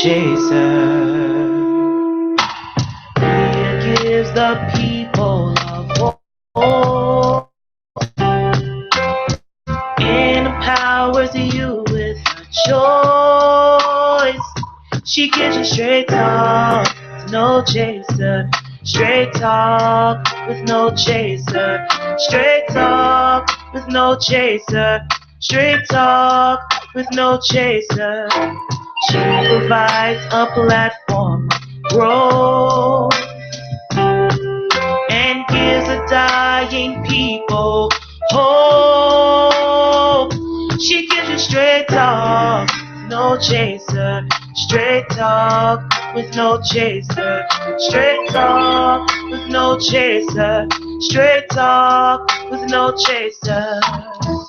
chaser. He gives the people a voice and empowers you with a choice. She gives you straight talk, no chaser. Straight talk with no chaser. Straight talk with no chaser. Straight talk with no chaser. She provides a platform of growth and gives a dying people hope. She gives you straight talk, no chaser. Straight talk with no chaser. Straight talk with no chaser. Straight talk with no chaser.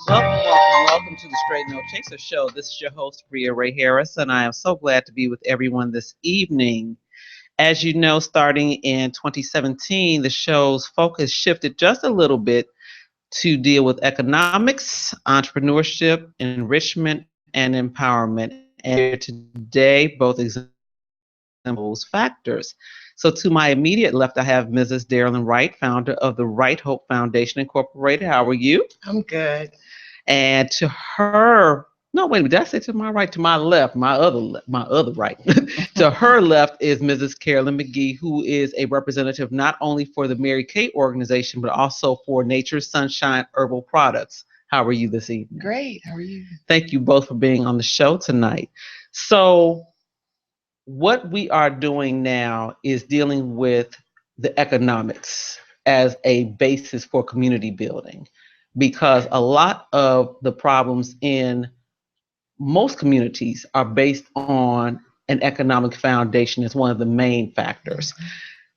Welcome to the Straight No Chaser Show. This is your host, Bria Ray Harris, and I am so glad to be with everyone this evening. As you know, starting in 2017, the show's focus shifted just a little bit to deal with economics, entrepreneurship, enrichment, and empowerment. And here today, both those factors. So to my immediate left, I have Mrs. Show-Darralyn Wright, founder of the Wright Hope Foundation Incorporated. How are you? I'm good. And to her, no, wait a minute, did I say to my right? To my left, my other right. To her left is Mrs. Caryn Mcgee, who is a representative not only for the Mary Kay organization, but also for Nature's Sunshine Herbal Products. How are you this evening? Great. How are you? Thank you both for being on the show tonight. So what we are doing now is dealing with the economics as a basis for community building, because a lot of the problems in most communities are based on an economic foundation as one of the main factors.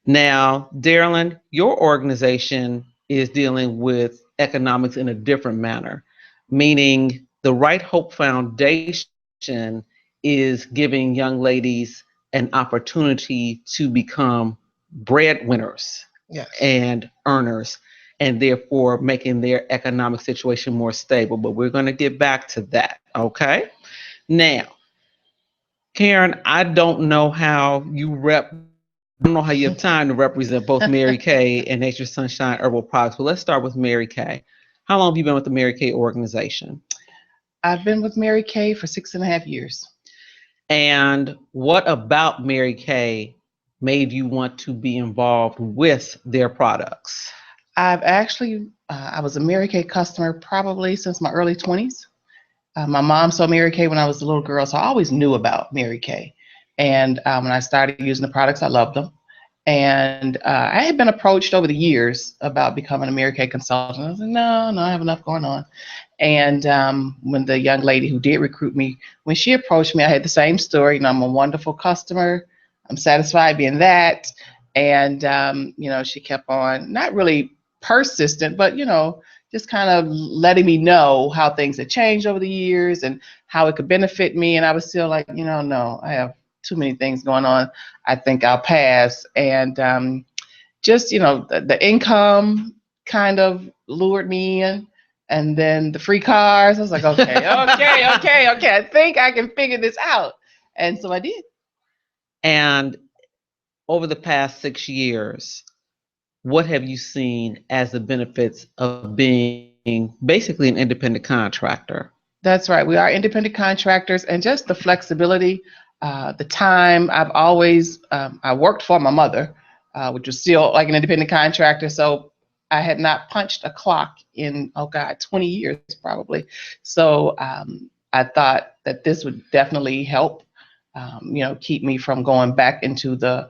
Now, Show-Darralyn, your organization is dealing with economics in a different manner, meaning the Right Hope Foundation is giving young ladies an opportunity to become breadwinners Yes. and earners, and therefore making their economic situation more stable. But we're going to get back to that, okay? Now, Caryn, I don't know how you have time to represent both Mary Kay and Nature's Sunshine Herbal Products, but let's start with Mary Kay. How long have you been with the Mary Kay organization? I've been with Mary Kay for 6.5 years. And what about Mary Kay made you want to be involved with their products? I've actually, I was a Mary Kay customer probably since my early 20s. My mom saw Mary Kay when I was a little girl, so I always knew about Mary Kay. And when I started using the products, I loved them. And I had been approached over the years about becoming a Mary Kay consultant. I was like, no, I have enough going on. And when the young lady who did recruit me, when she approached me, I had the same story. You know, I'm a wonderful customer. I'm satisfied being that. And, she kept on, not really persistent, but, just kind of letting me know how things had changed over the years and how it could benefit me. And I was still like, no, I have too many things going on. I think I'll pass. And the income kind of lured me in. And then the free cars, I was like, okay. I think I can figure this out. And so I did. And over the past 6 years, what have you seen as the benefits of being basically an independent contractor? That's right. We are independent contractors, and just the flexibility, the time. I've always, I worked for my mother, which was still like an independent contractor. So I had not punched a clock in, 20 years probably. So I thought that this would definitely help, keep me from going back into the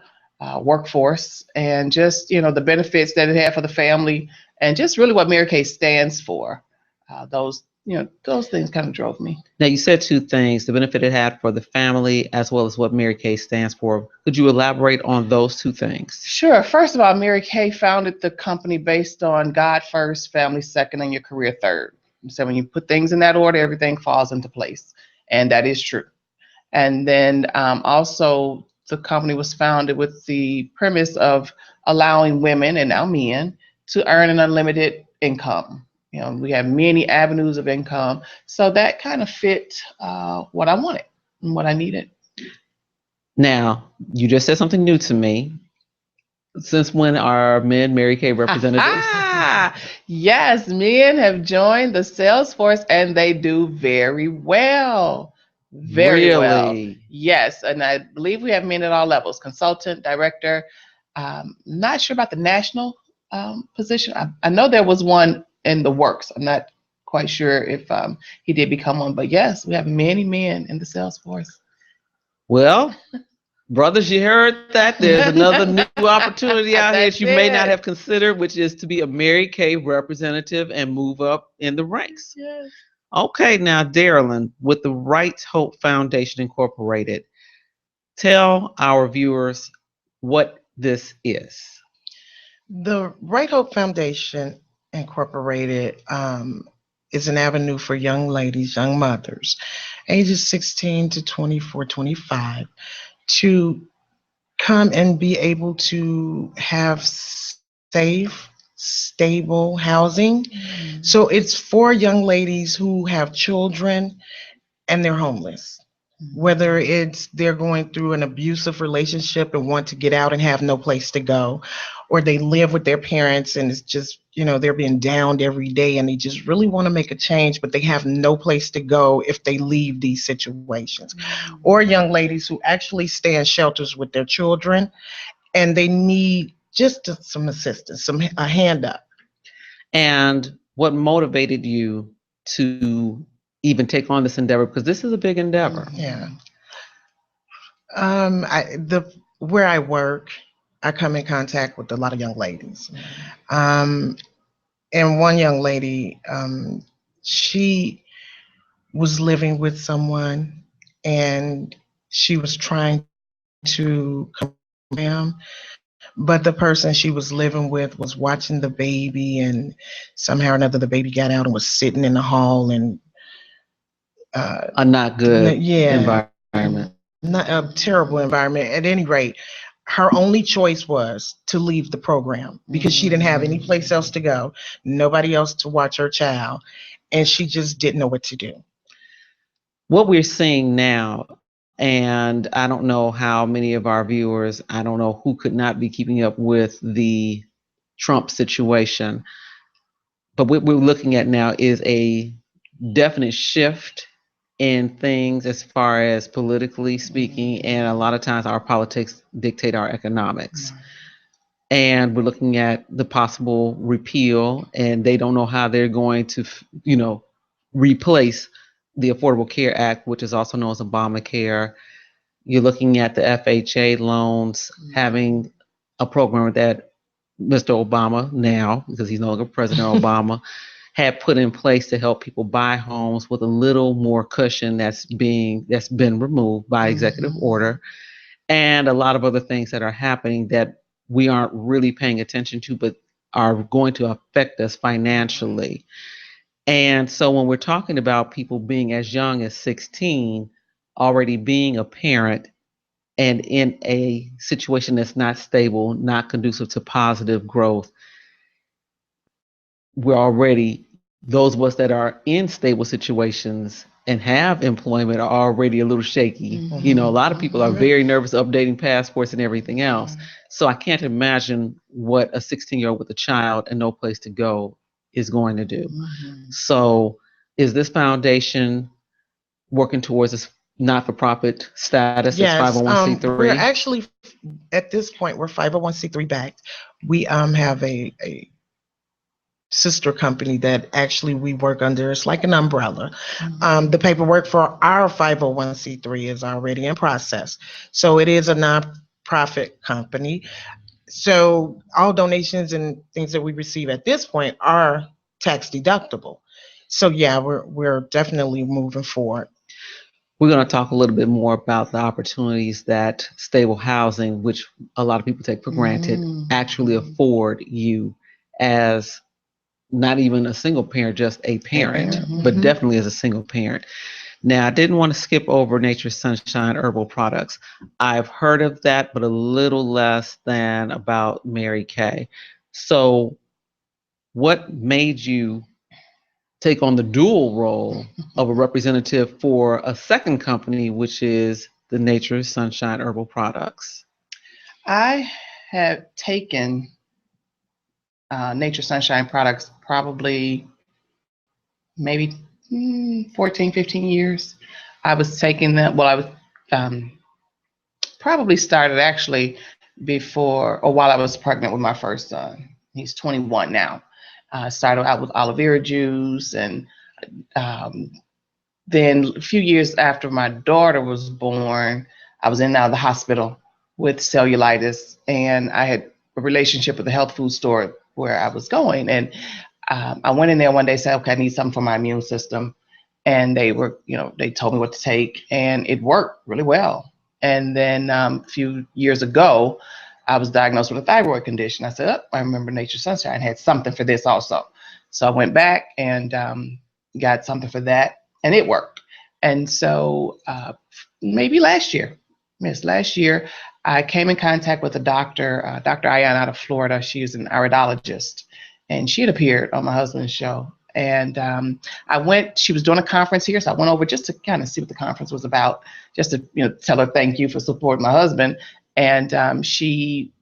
workforce, and just, the benefits that it had for the family, and just really what Mary Kay stands for. Those things kind of drove me. Now, you said two things, the benefit it had for the family as well as what Mary Kay stands for. Could you elaborate on those two things? Sure. First of all, Mary Kay founded the company based on God first, family second, and your career third. So when you put things in that order, everything falls into place. And that is true. And then also, the company was founded with the premise of allowing women, and now men, to earn an unlimited income. We have many avenues of income. So that kind of fit what I wanted and what I needed. Now, you just said something new to me. Since when are men Mary Kay representatives? Yes, men have joined the sales force and they do very well. Very well. Really? Yes, and I believe we have men at all levels, consultant, director. Not sure about the national position. I know there was one in the works. I'm not quite sure if he did become one, but yes, we have many men in the sales force. Well, brothers, you heard that. There's another new opportunity out here that That's you may not it. have considered, which is to be a Mary Kay representative and move up in the ranks. Yes. Okay, now, Darralyn, with the Wright Hope Foundation Incorporated, tell our viewers what this is. The Right Hope Foundation Incorporated is an avenue for young ladies, young mothers, ages 16 to 24, 25, to come and be able to have safe, stable housing. So it's for young ladies who have children and they're homeless. Whether it's they're going through an abusive relationship and want to get out and have no place to go, or they live with their parents and it's just, they're being downed every day and they just really want to make a change, but they have no place to go if they leave these situations. Or young ladies who actually stay in shelters with their children and they need just some assistance, a hand up. And what motivated you to even take on this endeavor? Because this is a big endeavor. Yeah. Where I work, I come in contact with a lot of young ladies. And one young lady, she was living with someone and she was trying to him, but the person she was living with was watching the baby, and somehow or another the baby got out and was sitting in the hall, and A not good yeah, environment. not a terrible environment. At any rate, her only choice was to leave the program because she didn't have any place else to go, nobody else to watch her child, and she just didn't know what to do. What we're seeing now, and I don't know how many of our viewers, I don't know who could not be keeping up with the Trump situation, but what we're looking at now is a definite shift in things as far as politically speaking, and a lot of times our politics dictate our economics. And we're looking at the possible repeal, and they don't know how they're going to, replace the Affordable Care Act, which is also known as Obamacare. You're looking at the FHA loans, having a program that Mr. Obama, now because he's no longer President Obama, had put in place to help people buy homes with a little more cushion that's been removed by executive order, and a lot of other things that are happening that we aren't really paying attention to, but are going to affect us financially. And so when we're talking about people being as young as 16, already being a parent and in a situation that's not stable, not conducive to positive growth, we're already, those of us that are in stable situations and have employment are already a little shaky. A lot of people are very nervous updating passports and everything else. So I can't imagine what a 16-year-old with a child and no place to go is going to do. So is this foundation working towards this not-for-profit status as Yes, 501c3? we're actually, at this point, we're 501c3 backed. We have a sister company that actually we work under. It's like an umbrella. The paperwork for our 501c3 is already in process. So it is a nonprofit company. So all donations and things that we receive at this point are tax deductible. So yeah, we're definitely moving forward. We're going to talk a little bit more about the opportunities that stable housing, which a lot of people take for granted, actually afford you as not even a single parent, just a parent, but definitely as a single parent. Now, I didn't want to skip over Nature's Sunshine herbal products. I've heard of that, but a little less than about Mary Kay. So what made you take on the dual role of a representative for a second company, which is the Nature Sunshine herbal products? I have taken Nature Sunshine products probably maybe 14, 15 years. I was taking them, well, I was probably started actually before or while I was pregnant with my first son. He's 21 now. Started out with aloe vera juice, and um, then a few years after my daughter was born, I was in and out of the hospital with cellulitis, and I had a relationship with the health food store where I was going. And I went in there one day, said, okay, I need something for my immune system. And they were, they told me what to take, and it worked really well. And then a few years ago, I was diagnosed with a thyroid condition. I said, I remember Nature Sunshine had something for this also. So I went back and got something for that, and it worked. And so maybe last year, I came in contact with a doctor, Dr. Ayan out of Florida. She is an iridologist, and she had appeared on my husband's show. And she was doing a conference here, so I went over just to kind of see what the conference was about, just to tell her thank you for supporting my husband. And she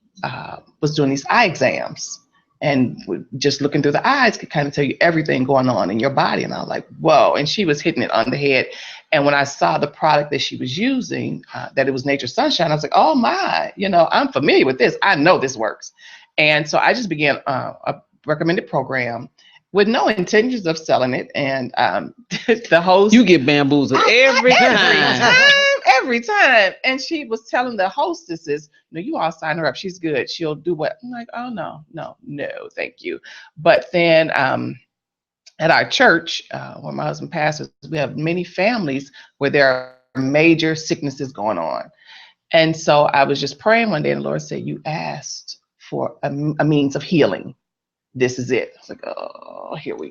was doing these eye exams, and just looking through the eyes could kind of tell you everything going on in your body. And I was like, whoa. And she was hitting it on the head. And when I saw the product that she was using, that it was Nature Sunshine, I was like, oh my, I'm familiar with this. I know this works. And so I just began a recommended program with no intentions of selling it. And the host, you get bamboozled every time. And she was telling the hostesses, you all sign her up. She's good. She'll do what? I'm like, oh, no, thank you. But then at our church, where my husband pastors, we have many families where there are major sicknesses going on. And so I was just praying one day, and the Lord said, you asked for a means of healing. This is it. I was like, oh, here we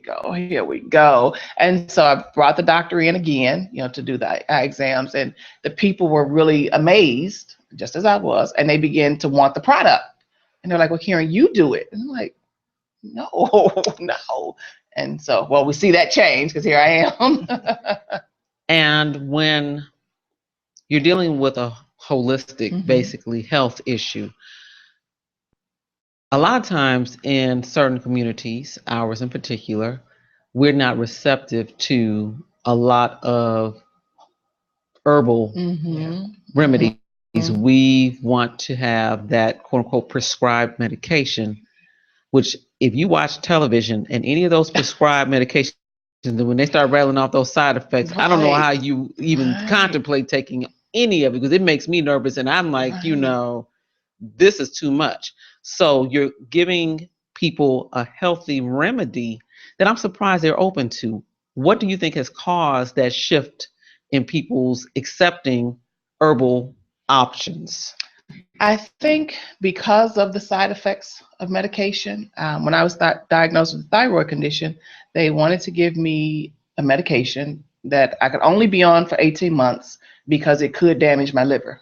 go. And so I brought the doctor in again, to do the eye exams, and the people were really amazed, just as I was, and they began to want the product. And they're like, well, Caryn, you do it. And I'm like, no. And so, well, we see that change because here I am. And when you're dealing with a holistic, basically health issue, a lot of times in certain communities, ours in particular, we're not receptive to a lot of herbal remedies. We want to have that quote unquote prescribed medication, which if you watch television and any of those prescribed medications, when they start rattling off those side effects, I don't know how you even contemplate taking any of it, because it makes me nervous. And I'm like, this is too much. So you're giving people a healthy remedy that I'm surprised they're open to. What do you think has caused that shift in people's accepting herbal options? I think because of the side effects of medication. When I was diagnosed with a thyroid condition, they wanted to give me a medication that I could only be on for 18 months because it could damage my liver.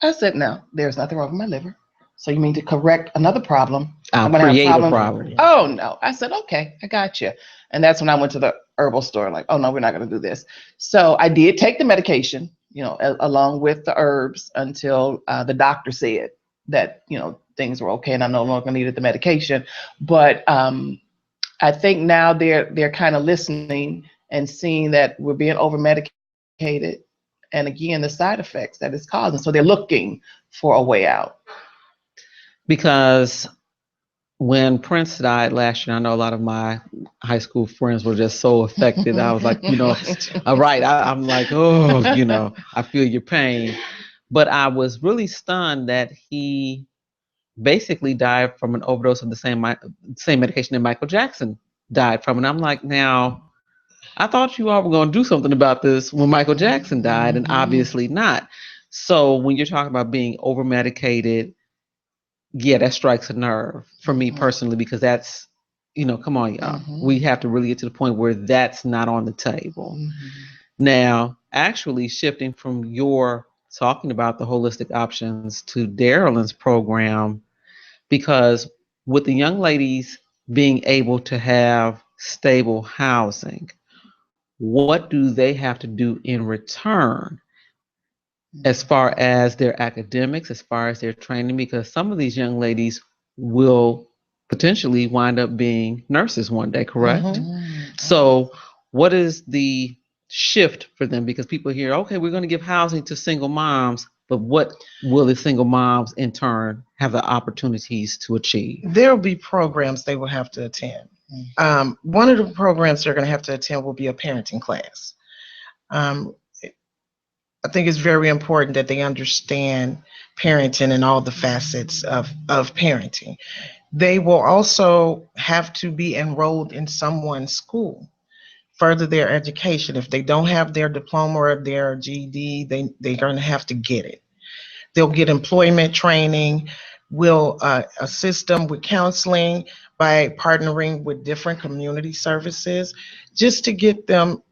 I said, no, there's nothing wrong with my liver. So you mean to correct another problem? I'm going to have a problem. Oh, no. I said, okay, I got you. And that's when I went to the herbal store, like, oh, no, we're not going to do this. So I did take the medication, along with the herbs until the doctor said that, things were okay and I no longer needed the medication. But I think now they're kind of listening and seeing that we're being over medicated. And again, the side effects that it's causing. So they're looking for a way out. Because when Prince died last year, I know a lot of my high school friends were just so affected. I was like, right. I'm like, I feel your pain. But I was really stunned that he basically died from an overdose of the same medication that Michael Jackson died from. And I'm like, now, I thought you all were going to do something about this when Michael Jackson died, and obviously not. So when you're talking about being over medicated, yeah, that strikes a nerve for me personally, because that's, come on, y'all. We have to really get to the point where that's not on the table. Now, actually shifting from your talking about the holistic options to Darralyn's program, because with the young ladies being able to have stable housing, what do they have to do in return? as far as their academics, as far as their training, because some of these young ladies will potentially wind up being nurses one day, correct? So, what is the shift for them? Because people hear, okay, we're going to give housing to single moms, but what will the single moms in turn have the opportunities to achieve? There will be programs they will have to attend. One of the programs they're going to have to attend will be a parenting class. Um, I think it's very important that they understand parenting and all the facets of parenting. They will also have to be enrolled in someone's school, further their education. If they don't have their diploma or their GED, they're going to have to get it. They'll get employment training. We'll assist them with counseling by partnering with different community services just to get them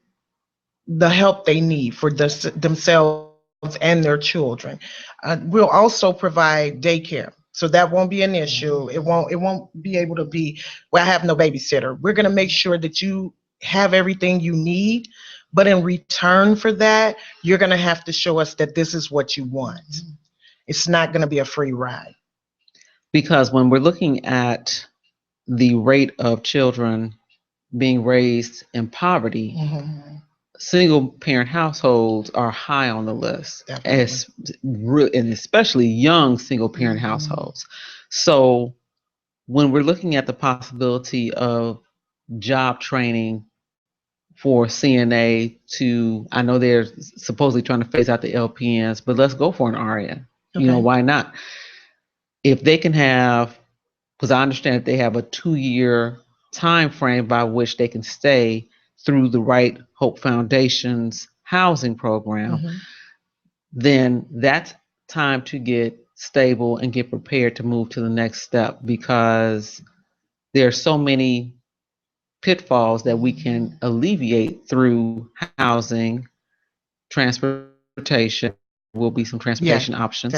the help they need for themselves and their children. We'll also provide daycare, so that won't be an issue. It won't be able to be, well, I have no babysitter. We're going to make sure that you have everything you need, but in return for that, you're going to have to show us that this is what you want. It's not going to be a free ride. Because when we're looking at the rate of children being raised in poverty, single parent households are high on the list, and especially young single parent households. So when we're looking at the possibility of job training for CNA to, I know they're supposedly trying to phase out the LPNs, but let's go for an RN. You know, why not? If they can have, because I understand that they have a 2-year time frame by which they can stay through the Wright Hope Foundation's housing program, then that's time to get stable and get prepared to move to the next step, because there are so many pitfalls that we can alleviate through housing, transportation, will be some transportation options,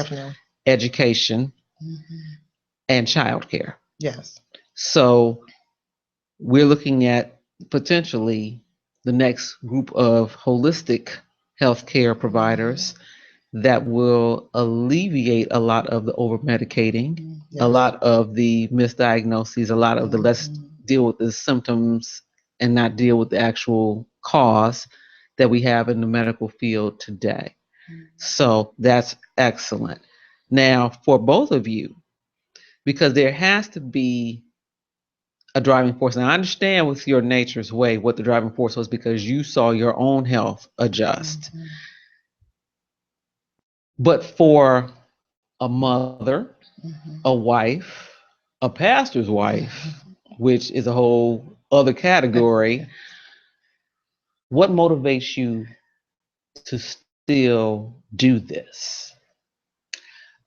education, and childcare. Yes. So we're looking at potentially the next group of holistic healthcare providers that will alleviate a lot of the over medicating, a lot of the misdiagnoses, a lot of the let's deal with the symptoms and not deal with the actual cause that we have in the medical field today. So that's excellent. Now, for both of you, because there has to be a driving force. And I understand with your nature's way what the driving force was, because you saw your own health adjust. But for a mother, a wife, a pastor's wife, which is a whole other category, what motivates you to still do this?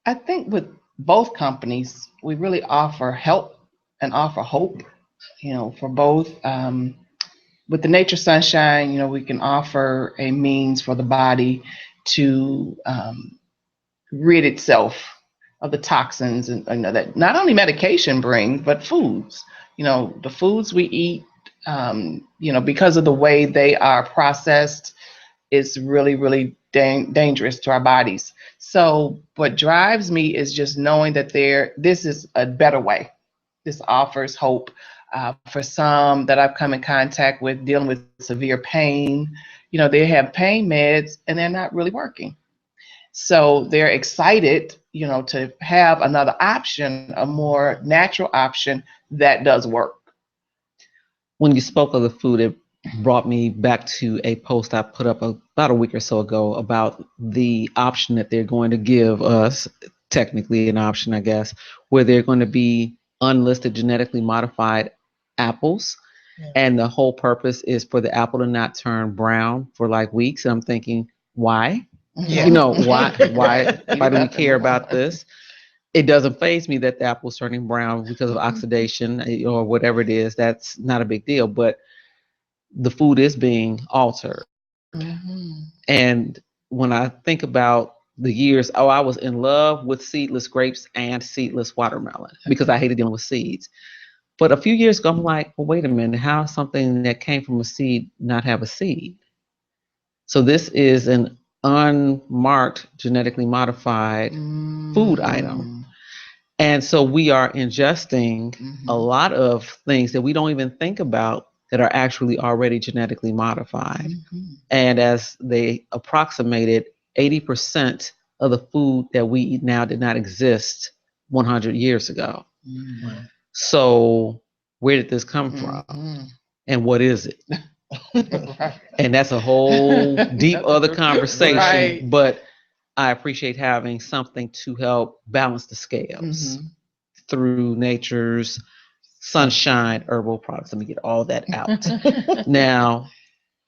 I think with both companies, we really offer help and offer hope, for both. With the Nature Sunshine, we can offer a means for the body to rid itself of the toxins and that not only medication brings, but foods. The foods we eat, because of the way they are processed, is really, really dangerous to our bodies. So what drives me is just knowing that this is a better way. This offers hope. For some that I've come in contact with dealing with severe pain, they have pain meds and they're not really working. So they're excited, to have another option, a more natural option that does work. When you spoke of the food, it brought me back to a post I put up about a week or so ago about the option that they're going to give us, technically an option, I guess, where they're going to be unlisted genetically modified apples. And the whole purpose is for the apple to not turn brown for like weeks. And I'm thinking, why? Why do we care about this? It doesn't faze me that the apple's turning brown because of oxidation or whatever it is. That's not a big deal, but the food is being altered. And when I think about the years, I was in love with seedless grapes and seedless watermelon because I hated dealing with seeds. But a few years ago, I'm like, well, wait a minute, how something that came from a seed not have a seed? So this is an unmarked, genetically modified food item. And so we are ingesting a lot of things that we don't even think about that are actually already genetically modified. And as they approximated, 80% of the food that we eat now did not exist 100 years ago. So where did this come from? And what is it? And that's a whole deep other conversation. Right. But I appreciate having something to help balance the scales through nature's sunshine herbal products. Let me get all that out. Now,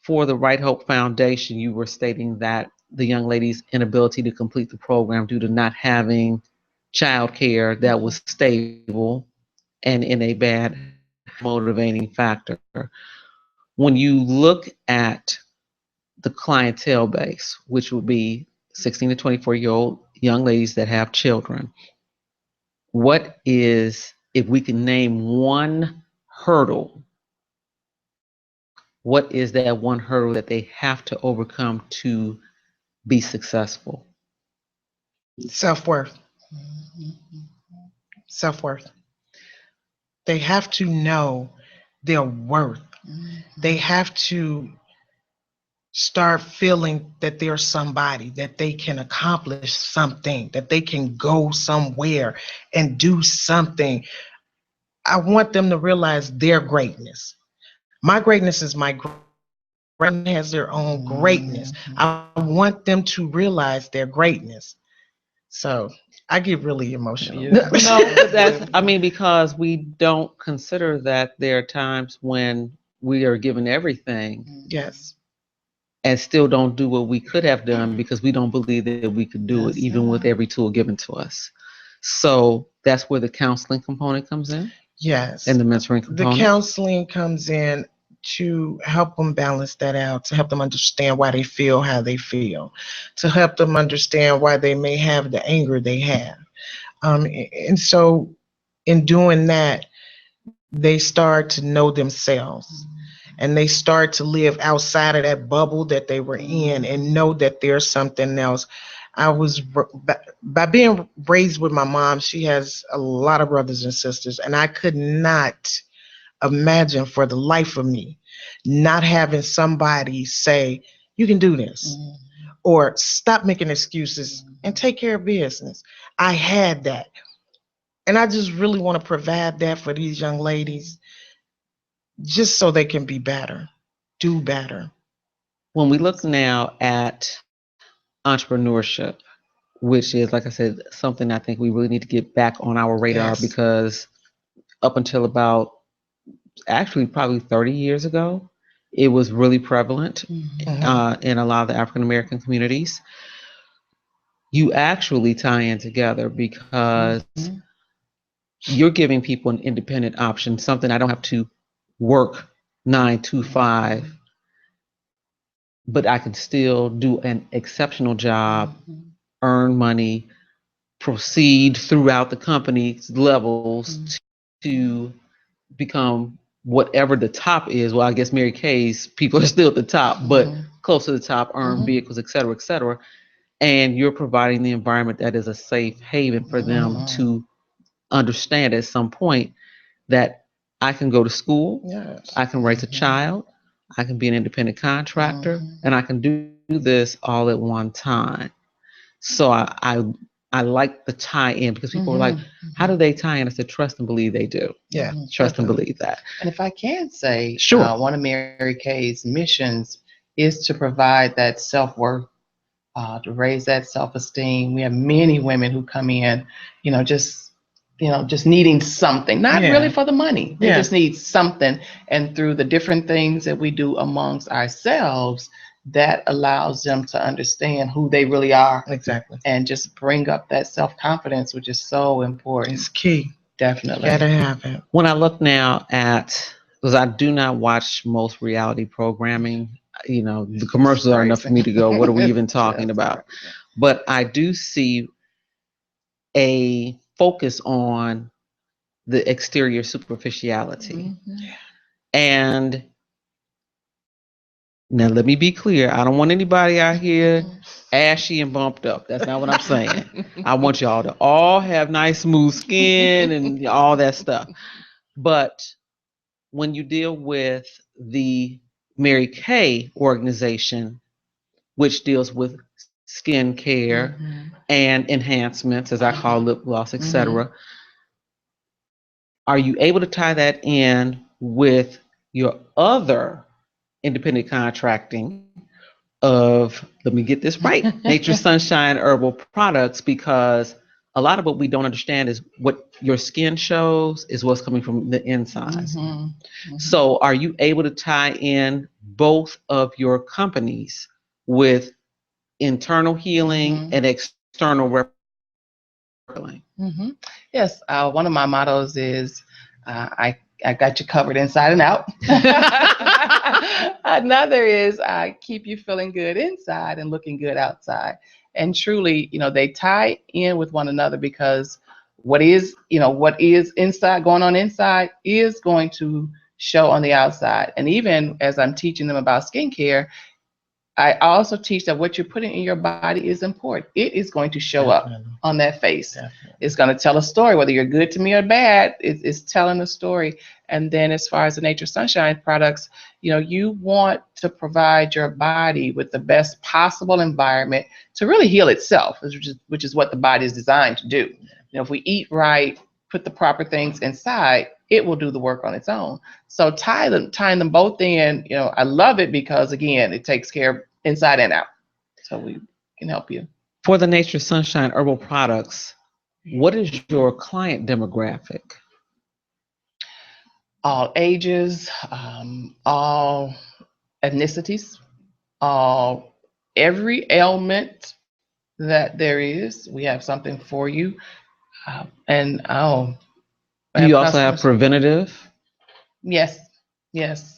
for the Right Hope Foundation, you were stating that the young lady's inability to complete the program due to not having childcare that was stable and in a bad motivating factor. When you look at the clientele base, which would be 16 to 24-year-old young ladies that have children, what is, if we can name one hurdle, what is that one hurdle that they have to overcome to be successful? Self-worth. Self-worth. They have to know their worth. They have to start feeling that they're somebody, that they can accomplish something, that they can go somewhere and do something. I want them to realize their greatness. My greatness is my greatness. Everyone has their own greatness. I want them to realize their greatness. So I get really emotional. No, but that's, I mean, because we don't consider that there are times when we are given everything Yes. and still don't do what we could have done because we don't believe that we could do it, even with every tool given to us. So that's where the counseling component comes in Yes. and the mentoring The component. counseling comes in to help them balance that out, to help them understand why they feel how they feel, to help them understand why they may have the anger they have. And so in doing that, they start to know themselves and they start to live outside of that bubble that they were in and know that there's something else. I was, by being raised with my mom, she has a lot of brothers and sisters, and I could not imagine for the life of me not having somebody say, you can do this, or stop making excuses and take care of business. I had that. And I just really want to provide that for these young ladies just so they can be better, do better. When we look now at entrepreneurship, which is, like I said, something I think we really need to get back on our radar Yes. because up until about actually probably 30 years ago, it was really prevalent in a lot of the African American communities. You actually tie in together because you're giving people an independent option, something I don't have to work 9 to 5, but I can still do an exceptional job, earn money, proceed throughout the company's levels to become whatever the top is. Well, I guess Mary Kay's people are still at the top, but close to the top, earn vehicles, et cetera, et cetera. And you're providing the environment that is a safe haven for them to understand at some point that I can go to school, Yes. I can raise a child, I can be an independent contractor, and I can do this all at one time. So I like the tie in because people are like, how do they tie in? I said, trust and believe they do. Yeah. Trust and believe that. And if I can say, Sure. one of Mary Kay's missions is to provide that self-worth, to raise that self-esteem. We have many women who come in, just needing something, not really for the money. They just need something. And through the different things that we do amongst ourselves, that allows them to understand who they really are. Exactly. And just bring up that self-confidence, which is so important. It's key. Definitely. Gotta have it. When I look now at, because I do not watch most reality programming, the commercials are enough for me to go, what are we even talking about? But I do see a focus on the exterior superficiality. And Now, let me be clear. I don't want anybody out here ashy and bumped up. That's not what I'm saying. I want y'all to all have nice, smooth skin and all that stuff. But when you deal with the Mary Kay organization, which deals with skin care and enhancements, as I call lip gloss, etc., are you able to tie that in with your other independent contracting of, let me get this right, Nature Sunshine Herbal Products? Because a lot of what we don't understand is what your skin shows is what's coming from the inside. So are you able to tie in both of your companies with internal healing and external healing? Yes, one of my mottos is I got you covered inside and out. Another is I keep you feeling good inside and looking good outside. And truly, they tie in with one another, because what is inside, going on inside, is going to show on the outside. And even as I'm teaching them about skincare, I also teach that what you're putting in your body is important. It is going to show up on that face. It's going to tell a story, whether you're good to me or bad. It's telling a story. And then as far as the Nature Sunshine products, you want to provide your body with the best possible environment to really heal itself, which is what the body is designed to do. If we eat right, put the proper things inside, it will do the work on its own. So tying them both in, I love it, because again, it takes care of inside and out. So we can help you. For the Nature Sunshine Herbal Products, what is your client demographic? All ages, all ethnicities, every ailment that there is, we have something for you. Do you also have preventative? Yes.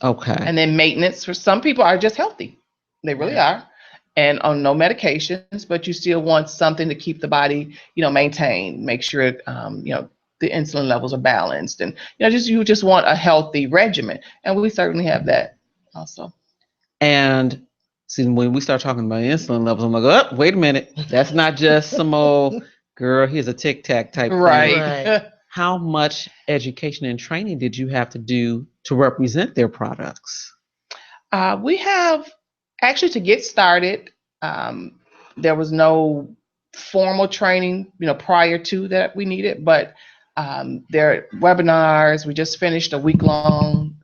Okay. And then maintenance. For some people are just healthy. They really are. And on no medications, but you still want something to keep the body, maintained, make sure the insulin levels are balanced, and you just want a healthy regimen. And we certainly have that also. And see, when we start talking about insulin levels, I'm like, oh, wait a minute. That's not just some old girl, here's a tic tac type thing. Right. How much education and training did you have to do to represent their products? We have, actually, to get started, there was no formal training, prior to that we needed, but there are webinars. We just finished a week-long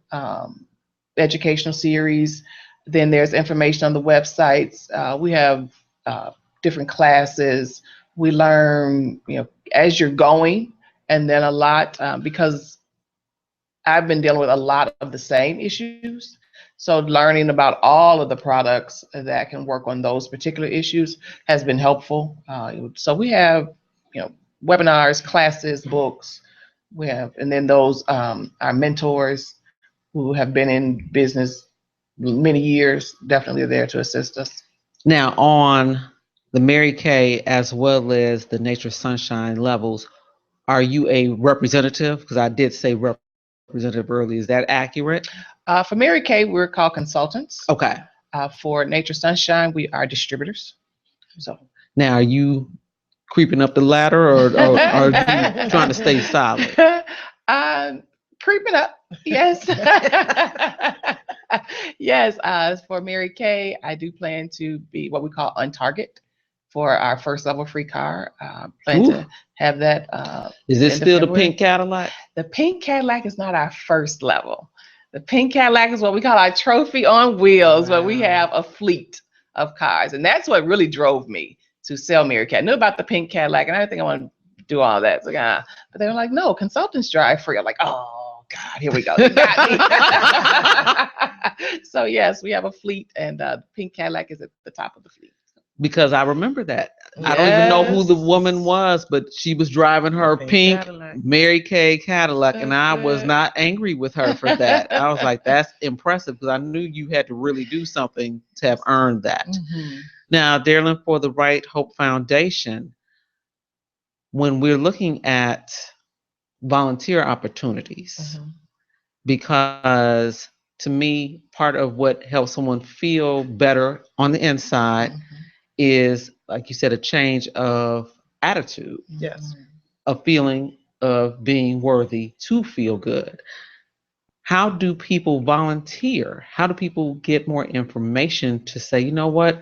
educational series. Then there's information on the websites. We have different classes. We learn, as you're going, and then a lot, because I've been dealing with a lot of the same issues. So learning about all of the products that can work on those particular issues has been helpful. So we have, webinars, classes, books. We have, and then those our mentors who have been in business many years definitely are there to assist us. Now, on the Mary Kay as well as the Nature Sunshine levels, are you a representative? Because I did say representative earlier. Is that accurate? For Mary Kay, we're called consultants. Okay. For Nature Sunshine, we are distributors. So now, are you creeping up the ladder, or are you trying to stay solid? Creeping up, yes. Yes, for Mary Kay, I do plan to be what we call on target for our first level free car. Plan to have that. Is this still the pink Cadillac? The pink Cadillac is not our first level. The pink Cadillac is what we call our trophy on wheels, where we have a fleet of cars. And that's what really drove me to sell Mary Kay. I knew about the pink Cadillac, and I didn't think I want to do all that. So, but they were like, no, consultants drive free. I'm like, oh, God, here we go. You got me. So, yes, we have a fleet, and the pink Cadillac is at the top of the fleet. Because I remember that. Yes. I don't even know who the woman was, but she was driving her pink Mary Kay Cadillac, and I was not angry with her for that. I was like, that's impressive, because I knew you had to really do something to have earned that. Now, Darralyn, for the Wright Hope Foundation, when we're looking at volunteer opportunities, because to me, part of what helps someone feel better on the inside is, like you said, a change of attitude, Yes. a feeling of being worthy to feel good. How do people volunteer? How do people get more information to say, you know what,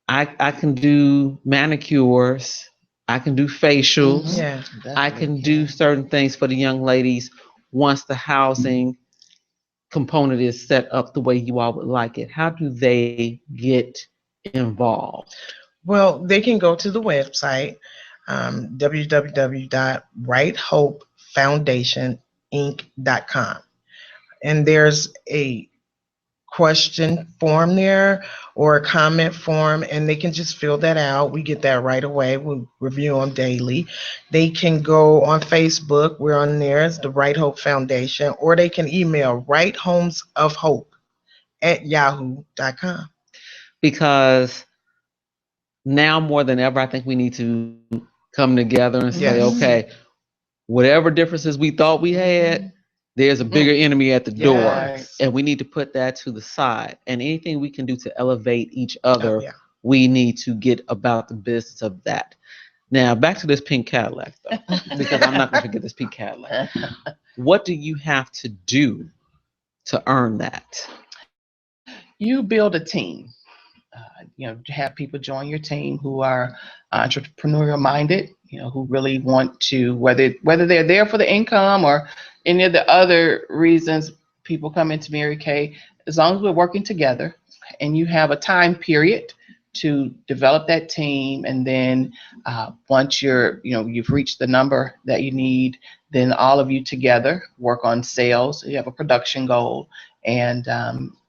I can do manicures, I can do facials, Yeah. I can do certain things for the young ladies once the housing component is set up the way you all would like it? How do they get involved? Well, they can go to the website, www.wrighthopefoundationinc.com. And there's a question form there or a comment form, and they can just fill that out. We get that right away. We review them daily. They can go on Facebook. We're on there. It's the Wright Hope Foundation, or they can email wrighthomesofhope@yahoo.com. Because now more than ever, I think we need to come together and say, Yes. okay, whatever differences we thought we had, there's a bigger enemy at the door, Yes. and we need to put that to the side. And anything we can do to elevate each other, Oh, yeah. we need to get about the business of that. Now, back to this pink Cadillac, though, because I'm not going to forget this pink Cadillac. What do you have to do to earn that? You build a team. Have people join your team who are entrepreneurial minded, who really want to, whether they're there for the income or any of the other reasons people come into Mary Kay, as long as we're working together and you have a time period to develop that team. And then once you've reached the number that you need, then all of you together work on sales. You have a production goal, and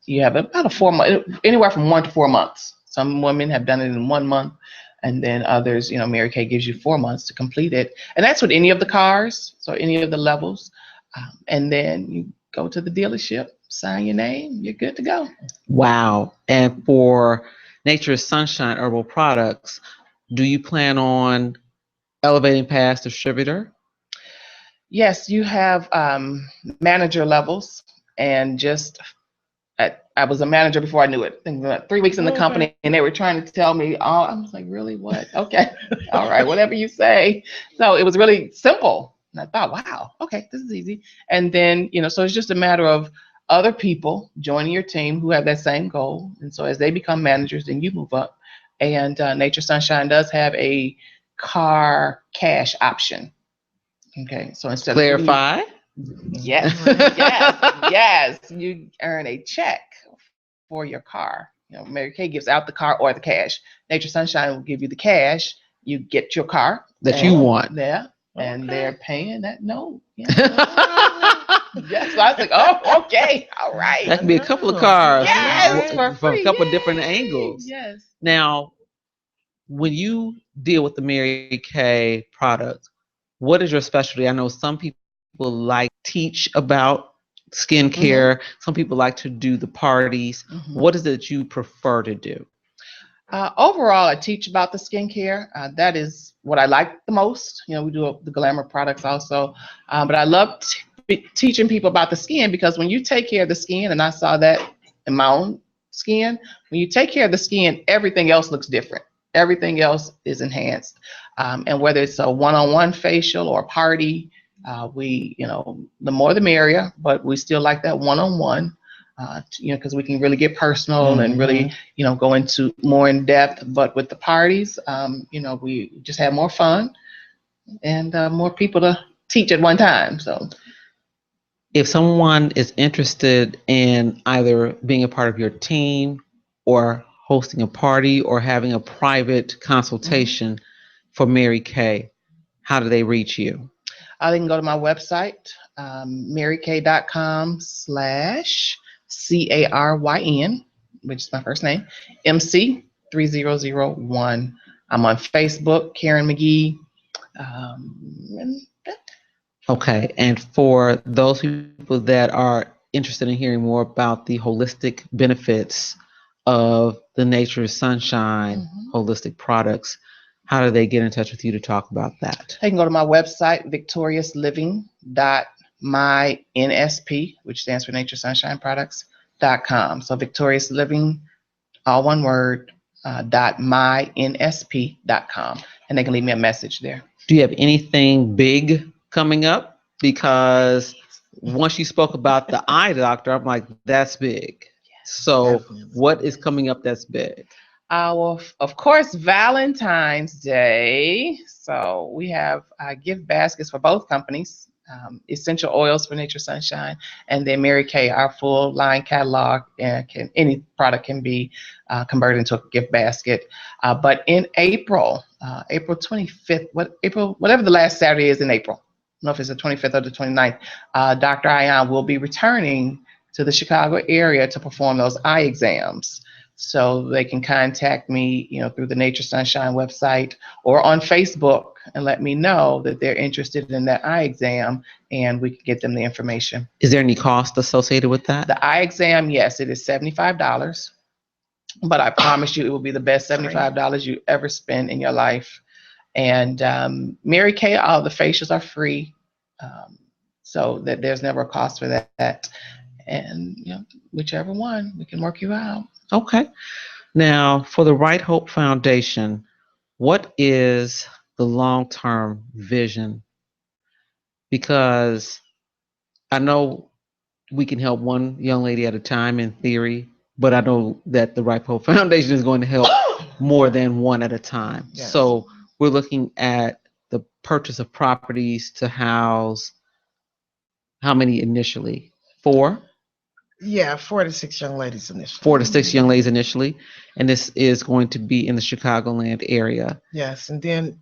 you have about a 4 month, anywhere from 1 to 4 months. Some women have done it in 1 month, and then others, Mary Kay gives you 4 months to complete it. And that's with any of the cars, so any of the levels. And then you go to the dealership, sign your name, you're good to go. Wow. And for Nature's Sunshine Herbal Products, do you plan on elevating past distributor? Yes, you have manager levels, and I was a manager before I knew it. I think about 3 weeks in the company, and they were trying to tell me, I was like, really, what? Okay, all right, whatever you say. So it was really simple. And I thought, wow, okay, this is easy. And then, so it's just a matter of other people joining your team who have that same goal. And so as they become managers, then you move up. And Nature Sunshine does have a car cash option. Okay, so instead Clarify. Yes, you earn a check for your car. Mary Kay gives out the car or the cash. Nature Sunshine will give you the cash. You get your car that you want. Yeah, and they're paying that note. Yeah. Yes, so I was like, oh, okay, all right. That can be a couple of cars. Yes, for from free. a couple of different angles. Yes. Now, when you deal with the Mary Kay product, what is your specialty? I know some people like to teach about skincare. Some people like to do the parties. What is it that you prefer to do? Overall, I teach about the skincare. That is what I like the most. We do the glamour products also. But I love teaching people about the skin, because when you take care of the skin, and I saw that in my own skin, when you take care of the skin, everything else looks different. Everything else is enhanced. And whether it's a one-on-one facial or a party, the more the merrier, but we still like that one-on-one, because we can really get personal and really, go into more in depth. But with the parties, we just have more fun and more people to teach at one time. So if someone is interested in either being a part of your team or hosting a party or having a private consultation for Mary Kay, how do they reach you? They can go to my website, marykay.com/CARYN, which is my first name, MC3001. I'm on Facebook, Caryn Mcgee. Okay, and for those people that are interested in hearing more about the holistic benefits of the Nature's Sunshine holistic products, how do they get in touch with you to talk about that? They can go to my website, victoriousliving.mynsp, which stands for Nature Sunshine Products. victoriousliving.com. So Victorious Living, all one word, .mynsp.com. And they can leave me a message there. Do you have anything big coming up? Because once you spoke about the eye doctor, I'm like, that's big. So Definitely. what is coming up that's big? Well, of course, Valentine's Day. So we have gift baskets for both companies, essential oils for Nature Sunshine, and then Mary Kay, our full line catalog, and any product can be converted into a gift basket. But in April, April 25th, whatever the last Saturday is in April, I don't know if it's the 25th or the 29th, Dr. Ion will be returning to the Chicago area to perform those eye exams. So they can contact me, through the Nature Sunshine website or on Facebook and let me know that they're interested in that eye exam, and we can get them the information. Is there any cost associated with that? The eye exam, yes, it is $75, but I promise you it will be the best $75 you ever spend in your life. And Mary Kay, all the facials are free, so that there's never a cost for that. And whichever one, we can work you out. Okay. Now, for the Right Hope Foundation, what is the long-term vision? Because I know we can help one young lady at a time in theory, but I know that the Right Hope Foundation is going to help more than one at a time. Yes. So we're looking at the purchase of properties to house how many initially? 4? Yeah, 4 to 6 young ladies initially. 4 to 6 young ladies initially. And this is going to be in the Chicagoland area. Yes, and then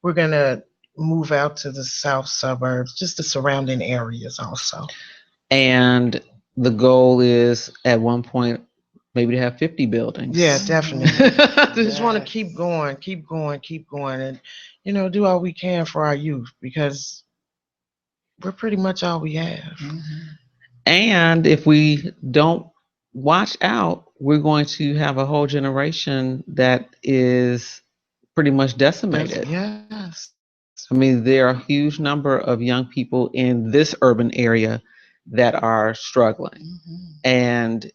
we're going to move out to the south suburbs, just the surrounding areas also. And the goal is at one point maybe to have 50 buildings. Yeah, definitely. Just want to Yes. keep going, and do all we can for our youth, because we're pretty much all we have. And if we don't watch out, we're going to have a whole generation that is pretty much decimated. Yes. I mean, there are a huge number of young people in this urban area that are struggling. And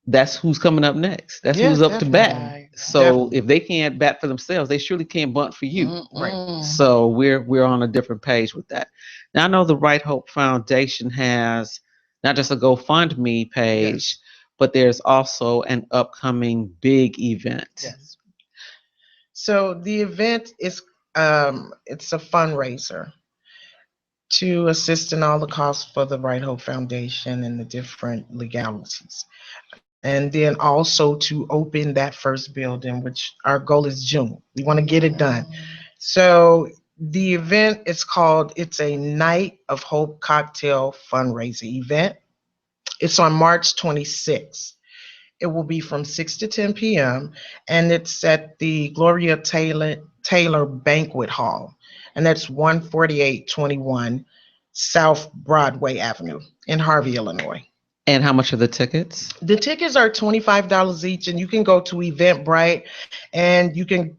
that's who's coming up next. That's Yeah, who's up to bat. definitely. So Definitely. if they can't bat for themselves, they surely can't bunt for you. Right. So we're on a different page with that. Now I know the Right Hope Foundation has not just a GoFundMe page, but there's also an upcoming big event. Yes. So the event is it's a fundraiser to assist in all the costs for the Right Hope Foundation and the different legalities. And then also to open that first building, which our goal is June. We want to get it done. So the event is called, it's a Night of Hope cocktail fundraiser event. It's on March 26th. It will be from 6 to 10 p.m. and it's at the Gloria Taylor Banquet Hall. And that's 14821 South Broadway Avenue in Harvey, Illinois. And how much are the tickets? The tickets are $25 each, and you can go to Eventbrite and you can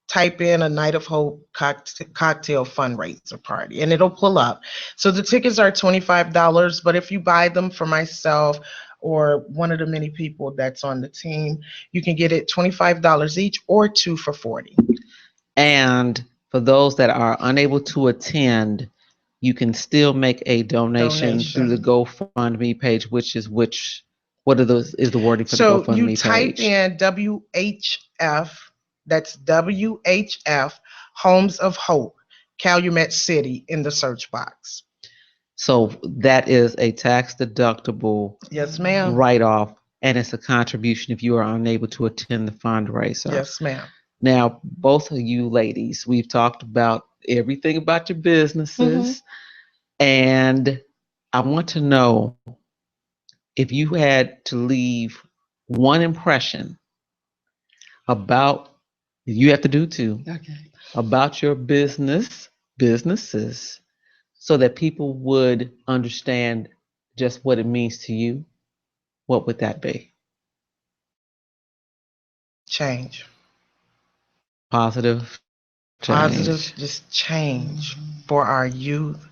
type in a Night of Hope cocktail fundraiser party and it'll pull up. So the tickets are $25, but if you buy them for myself or one of the many people that's on the team, you can get it $25 each or 2 for $40. And for those that are unable to attend, you can still make a donation through the GoFundMe page, what are those, is the wording for the GoFundMe page? So you type in WHF, that's WHF, Homes of Hope, Calumet City in the search box. So that is a tax deductible Yes, ma'am. write-off, and it's a contribution if you are unable to attend the fundraiser. Yes, ma'am. Now, both of you ladies, we've talked about everything about your businesses, and I want to know if you had to leave one impression about, you have to do 2, about your businesses, so that people would understand just what it means to you, what would that be? Change. Positive change. Positive, just change for our youth,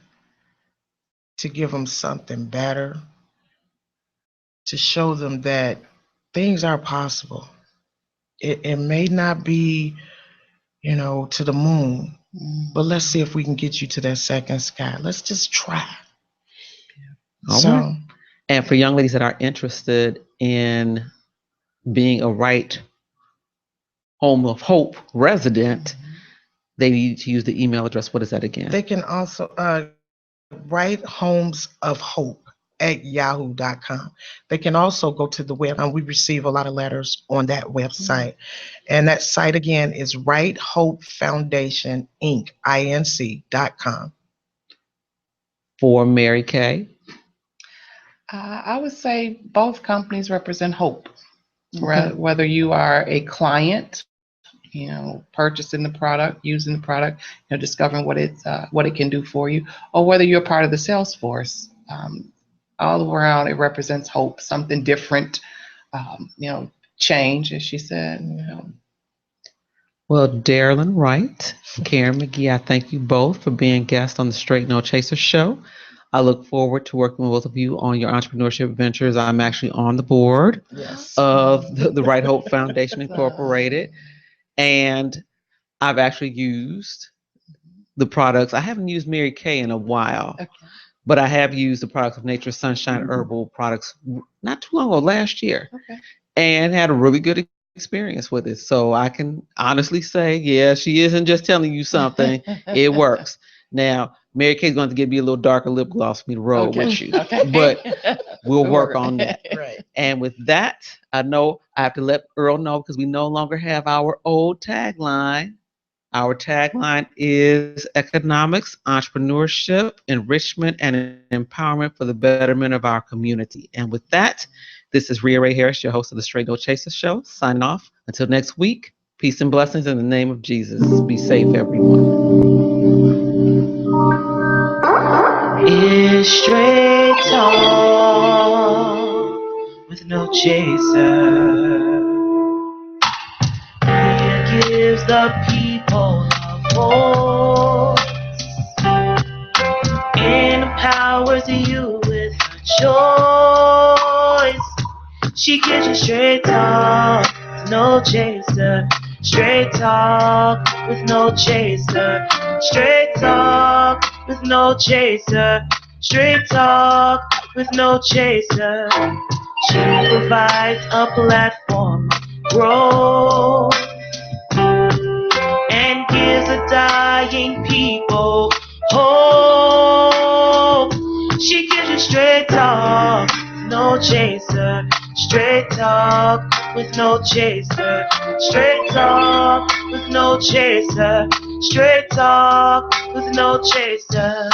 to give them something better, to show them that things are possible. It may not be, to the moon, but let's see if we can get you to that second sky. Let's just try. All right. And for young ladies that are interested in being a Wright Home of Hope resident, they need to use the email address. What is that again? They can also Wright Homes of Hope at yahoo.com. They can also go to the web, and we receive a lot of letters on that website. And that site again is Wright Hope Foundation Inc. inc.com. For Mary Kay? I would say both companies represent hope. Whether you are a client, purchasing the product, using the product, discovering what it can do for you, or whether you're part of the sales force, all around it represents hope, something different, change, as she said. Well, Darralyn Wright, Caryn Mcgee, I thank you both for being guests on the Straight No Chaser show. I look forward to working with both of you on your entrepreneurship ventures. I'm actually on the board of the Wright Hope Foundation Incorporated, and I've actually used the products. I haven't used Mary Kay in a while, but I have used the products of Nature's Sunshine Herbal products not too long ago, last year, and had a really good experience with it. So I can honestly say, yeah, she isn't just telling you something. It works. Now, Mary Kay's going to give you a little darker lip gloss for me to roll with you, but we'll work on that. And with that, I know I have to let Earl know, because we no longer have our old tagline. Our tagline is economics, entrepreneurship, enrichment, and empowerment for the betterment of our community. And with that, this is Rhea Ray Harris, your host of the Straight No Chaser show, signing off. Until next week, peace and blessings in the name of Jesus. Be safe, everyone. It's straight talk with no chaser. It gives the people a voice, empowers you with a choice. She gives you straight talk, no chaser. Straight talk with no chaser. Straight talk with no chaser. Straight talk with no chaser. She provides a platform of growth and gives a dying people hope. She gives you straight talk, no chaser. Straight talk with no chaser. Straight talk with no chaser. Straight talk with no chaser.